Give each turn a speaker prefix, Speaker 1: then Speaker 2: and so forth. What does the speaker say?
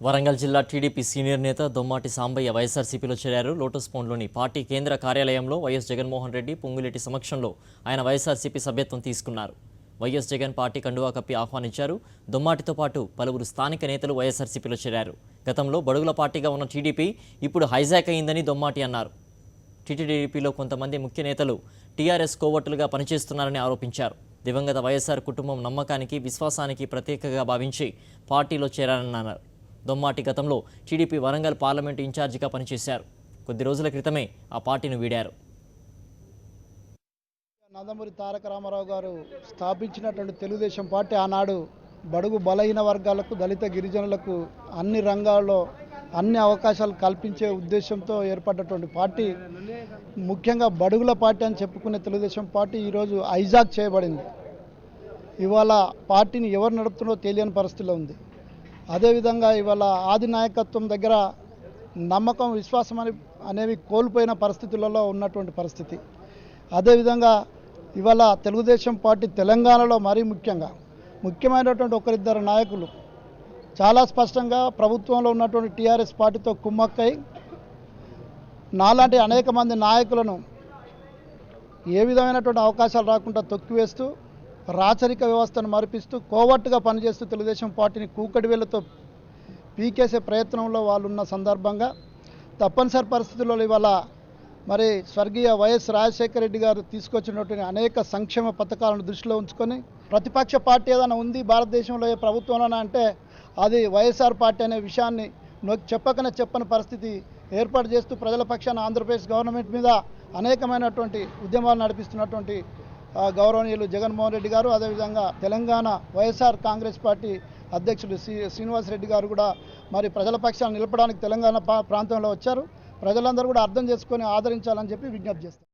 Speaker 1: వరంగల్ జిల్లా TDP senior నేత దొమ్మాటి సాంబయ్య వైఎస్ఆర్సీపీలో చేరారు. లోటస్ పాండ్లోని పార్టీ కేంద్ర కార్యాలయంలో వైఎస్ జగన్మోహన్ రెడ్డి, పొంగులేటి సమక్షంలో ఆయన వైఎస్ఆర్సీపీ సభ్యత్వం తీసుకున్నారు. వైఎస్ జగన్ పార్టీ కండువా కప్పి ఆహ్వానించారు. దొమ్మాటితో పాటు పలువురు స్థానిక నేతలు వైఎస్ఆర్సీపీలో చేరారు. గతంలో బడుగుల పార్టీగా ఉన్న టీడీపీ ఇప్పుడు హైజాక్ అయిందని దొమ్మాటి అన్నారు. టీటీడీపీలో కొంతమంది ముఖ్య నేతలు టీఆర్ఎస్ కోవట్టులుగా పనిచేస్తున్నారని ఆరోపించారు. దివంగత వైఎస్ఆర్ కుటుంబం నమ్మకానికి, విశ్వాసానికి ప్రత్యేకగా భావించి పార్టీలో చేరారన్నారు. దొమ్మాటి గతంలో టీడీపీ వరంగల్ పార్లమెంటు ఇన్ఛార్జిగా పనిచేశారు. కొద్ది రోజుల క్రితమే ఆ పార్టీని వీడారు.
Speaker 2: నందమూరి తారక రామారావు గారు స్థాపించినటువంటి తెలుగుదేశం పార్టీ ఆనాడు బడుగు బలహీన వర్గాలకు, దళిత గిరిజనులకు అన్ని రంగాల్లో అన్ని అవకాశాలు కల్పించే ఉద్దేశంతో ఏర్పడ్డటువంటి పార్టీ, ముఖ్యంగా బడుగుల పార్టీ అని చెప్పుకునే తెలుగుదేశం పార్టీ ఈరోజు హైజాక్ చేయబడింది. ఇవాళ పార్టీని ఎవరు నడుపుతున్నారో తెలియని పరిస్థితిలో ఉంది. అదేవిధంగా ఇవాళ ఆది నాయకత్వం దగ్గర నమ్మకం, విశ్వాసం అనేవి కోల్పోయిన పరిస్థితులలో ఉన్నటువంటి పరిస్థితి. అదేవిధంగా ఇవాళ తెలుగుదేశం పార్టీ తెలంగాణలో మరీ ముఖ్యమైనటువంటి ఒకరిద్దరు నాయకులు చాలా స్పష్టంగా ప్రభుత్వంలో ఉన్నటువంటి టీఆర్ఎస్ పార్టీతో కుమ్మక్కై నాలాంటి అనేక మంది నాయకులను ఏ విధమైనటువంటి అవకాశాలు రాకుండా తొక్కివేస్తూ, రాచరిక వ్యవస్థను మరిపిస్తూ, కోవట్టుగా పనిచేస్తూ తెలుగుదేశం పార్టీని కూకటి వేళ్లతో పీకేసే ప్రయత్నంలో వాళ్ళు ఉన్న సందర్భంగా తప్పనిసరి పరిస్థితుల్లో ఇవాళ మరి స్వర్గీయ వైఎస్ రాజశేఖర రెడ్డి గారు తీసుకొచ్చినటువంటి అనేక సంక్షేమ పథకాలను దృష్టిలో ఉంచుకొని ప్రతిపక్ష పార్టీ ఏదైనా ఉంది భారతదేశంలో ఏ ప్రభుత్వంలోనే అంటే అది వైఎస్ఆర్ పార్టీ అనే విషయాన్ని చెప్పని పరిస్థితి ఏర్పాటు చేస్తూ ప్రజల పక్షాన ఆంధ్రప్రదేశ్ గవర్నమెంట్ మీద అనేకమైనటువంటి ఉద్యమాలు నడిపిస్తున్నటువంటి గౌరవనీయులు జగన్మోహన్ రెడ్డి గారు, అదేవిధంగా తెలంగాణ వైఎస్ఆర్ కాంగ్రెస్ పార్టీ అధ్యక్షుడు శ్రీనివాస్ రెడ్డి గారు కూడా మరి ప్రజల పక్షాన్ని నిలపడానికి తెలంగాణ ప్రాంతంలో వచ్చారు. ప్రజలందరూ కూడా అర్థం చేసుకొని ఆదరించాలని చెప్పి విజ్ఞప్తి చేస్తారు.